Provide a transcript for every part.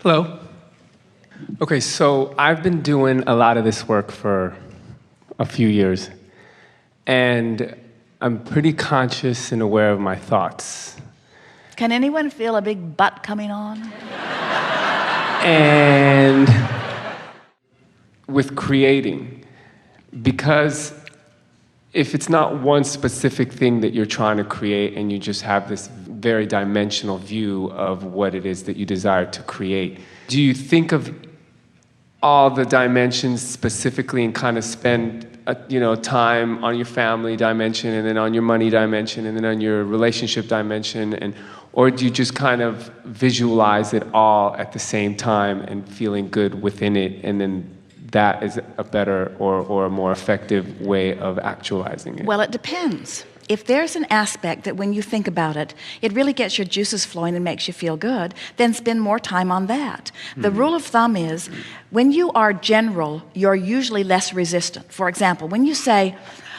Hello. Okay, so I've been doing a lot of this work for a few years, and I'm pretty conscious and aware of my thoughts. Can anyone feel a big butt coming on? And with creating, because if it's not one specific thing that you're trying to create and you just have this very dimensional view of what it is that you desire to create, do you think of all the dimensions specifically and kind of spend time on your family dimension and then on your money dimension and then on your relationship dimension, or do you just kind of visualize it all at the same time and feeling good within it, and then that is a better or a more effective way of actualizing it? Well, it depends. If there's an aspect that when you think about it, it really gets your juices flowing and makes you feel good, then spend more time on that. The rule of thumb is, when you are general, you're usually less resistant. For example, when you say,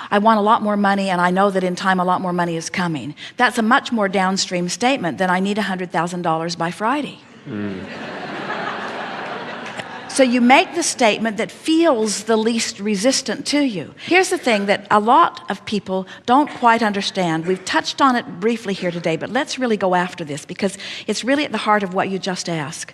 I want a lot more money and I know that in time a lot more money is coming, that's a much more downstream statement than I need $100,000 by Friday. So you make the statement that feels the least resistant to you. Here's the thing that a lot of people don't quite understand. We've touched on it briefly here today, but let's really go after this because it's really at the heart of what you just asked.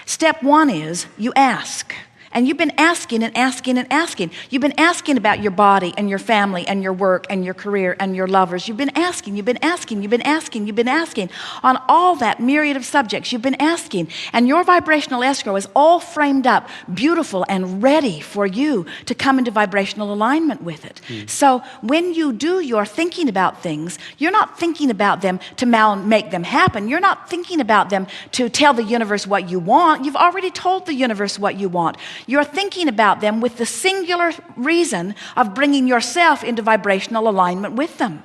Step one is you ask. And you've been asking and asking and asking. You've been asking about your body and your family and your work and your career and your lovers. You've been asking, you've been asking, you've been asking, you've been asking. On all that myriad of subjects, you've been asking. And your vibrational escrow is all framed up, beautiful and ready for you to come into vibrational alignment with it. So when you do your thinking about things, you're not thinking about them to make them happen. You're not thinking about them to tell the universe what you want. You've already told the universe what you want. You're thinking about them with the singular reason of bringing yourself into vibrational alignment with them.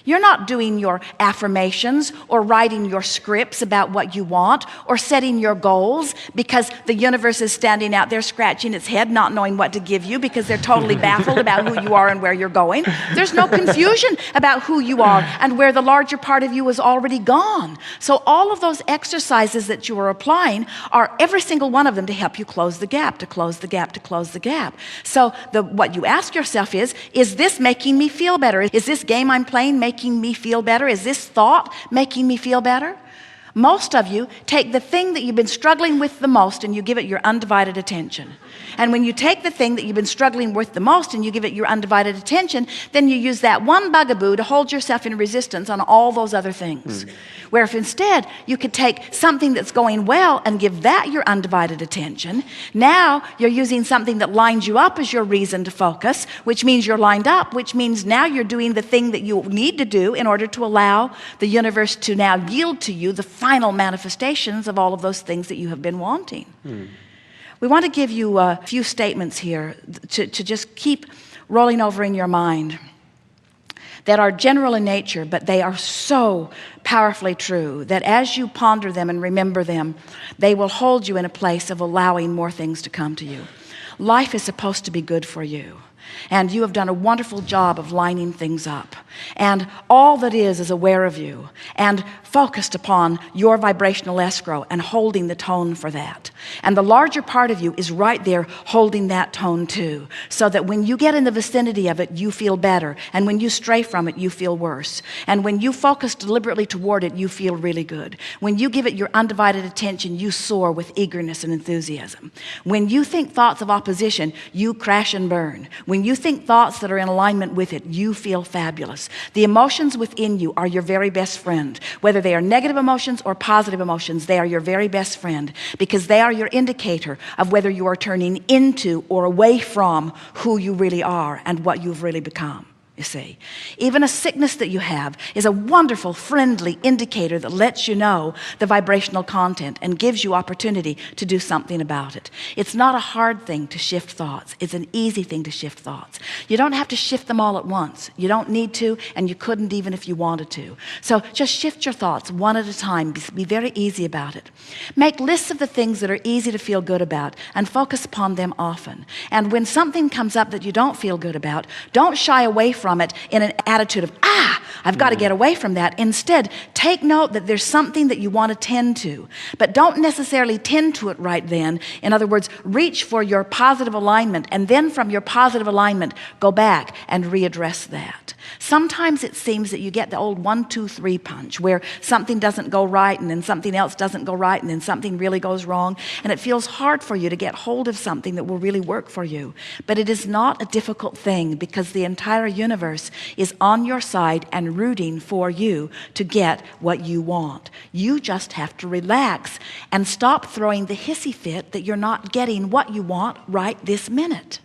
You're not doing your affirmations or writing your scripts about what you want or setting your goals because the universe is standing out there scratching its head not knowing what to give you because they're totally baffled about who you are and where you're going. There's no confusion about who you are and where the larger part of you is already gone. So all of those exercises that you are applying are every single one of them to help you close the gap, to close the gap, to close the gap. So what you ask yourself is this making me feel better? Is this game I'm playing making me feel better? Is this thought making me feel better? Most of you take the thing that you've been struggling with the most and you give it your undivided attention. And when you take the thing that you've been struggling with the most and you give it your undivided attention, then you use that one bugaboo to hold yourself in resistance on all those other things. Where if instead you could take something that's going well and give that your undivided attention, now you're using something that lines you up as your reason to focus, which means you're lined up, which means now you're doing the thing that you need to do in order to allow the universe to now yield to you the final manifestations of all of those things that you have been wanting. We want to give you a few statements here to just keep rolling over in your mind that are general in nature, but they are so powerfully true that as you ponder them and remember them, they will hold you in a place of allowing more things to come to you. Life is supposed to be good for you. And you have done a wonderful job of lining things up. And all that is aware of you and focused upon your vibrational escrow and holding the tone for that. And the larger part of you is right there holding that tone too, so that when you get in the vicinity of it, you feel better. And when you stray from it, you feel worse. And when you focus deliberately toward it, you feel really good. When you give it your undivided attention, you soar with eagerness and enthusiasm. When you think thoughts of opposition, you crash and burn. When you think thoughts that are in alignment with it, you feel fabulous. The emotions within you are your very best friend. Whether they are negative emotions or positive emotions, they are your very best friend because they are your indicator of whether you are turning into or away from who you really are and what you've really become. You see, even a sickness that you have is a wonderful, friendly indicator that lets you know the vibrational content and gives you opportunity to do something about it. It's not a hard thing to shift thoughts. It's an easy thing to shift thoughts. You don't have to shift them all at once. You don't need to, and you couldn't even if you wanted to. So just shift your thoughts one at a time. Be very easy about it. Make lists of the things that are easy to feel good about and focus upon them often. And when something comes up that you don't feel good about, don't shy away from from it in an attitude of, I've got to get away from that. Instead, take note that there's something that you want to tend to, but don't necessarily tend to it right then. In other words, reach for your positive alignment, and then from your positive alignment, go back and readdress that. Sometimes it seems that you get the old 1, 2, 3 punch, where something doesn't go right, and then something else doesn't go right, and then something really goes wrong, and it feels hard for you to get hold of something that will really work for you. But it is not a difficult thing, because the entire universe is on your side and rooting for you to get what you want. You just have to relax and stop throwing the hissy fit that you're not getting what you want right this minute.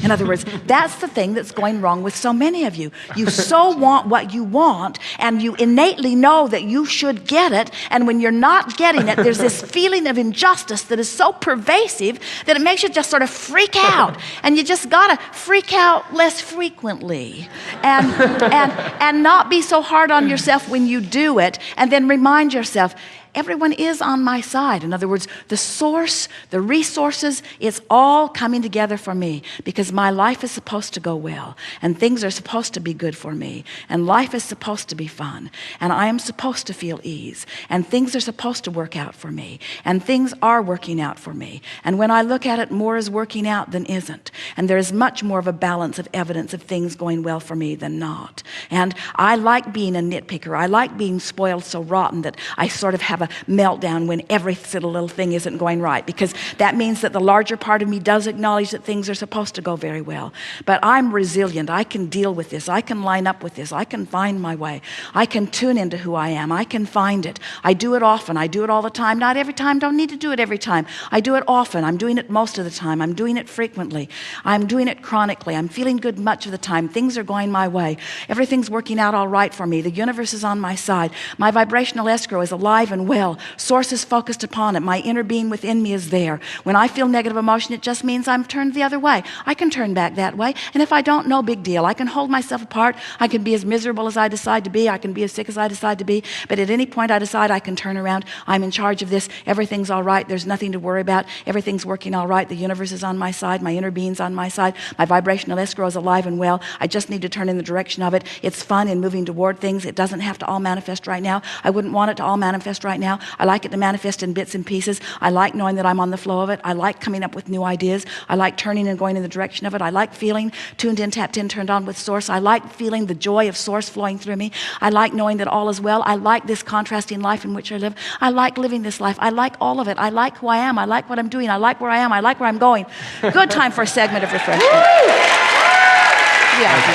In other words, that's the thing that's going wrong with so many of you. You so want what you want, and you innately know that you should get it, and when you're not getting it, there's this feeling of injustice that is so pervasive that it makes you just sort of freak out, and you just gotta freak out less frequently, and not be so hard on yourself when you do it, and then remind yourself, everyone is on my side. In other words, the source, the resources, it's all coming together for me, because my life is supposed to go well, and things are supposed to be good for me, and life is supposed to be fun, and I am supposed to feel ease, and things are supposed to work out for me, and things are working out for me. And when I look at it, more is working out than isn't, and there is much more of a balance of evidence of things going well for me than not. And I like being a nitpicker. I like being spoiled so rotten that I sort of have a meltdown when every little thing isn't going right, because that means that the larger part of me does acknowledge that things are supposed to go very well. But I'm resilient. I can deal with this. I can line up with this. I can find my way. I can tune into who I am. I can find it. I do it often. I do it all the time. Not every time. Don't need to do it every time. I do it often. I'm doing it most of the time. I'm doing it frequently. I'm doing it chronically. I'm feeling good much of the time. Things are going my way. Everything's working out all right for me. The universe is on my side. My vibrational escrow is alive and well. Source is focused upon it. My inner being within me is there. When I feel negative emotion, it just means I'm turned the other way. I can turn back that way. And if I don't, no big deal. I can hold myself apart. I can be as miserable as I decide to be. I can be as sick as I decide to be. But at any point I decide I can turn around. I'm in charge of this. Everything's all right. There's nothing to worry about. Everything's working all right. The universe is on my side. My inner being's on my side. My vibrational escrow is alive and well. I just need to turn in the direction of it. It's fun in moving toward things. It doesn't have to all manifest right now. I wouldn't want it to all manifest right now. I like it to manifest in bits and pieces. I like knowing that I'm on the flow of it. I like coming up with new ideas. I like turning and going in the direction of it. I like feeling tuned in, tapped in, turned on with source. I like feeling the joy of source flowing through me. I like knowing that all is well. I like this contrasting life in which I live. I like living this life. I like all of it. I like who I am. I like what I'm doing. I like where I am. I like where I'm going. Good time for a segment of refreshment. Yeah.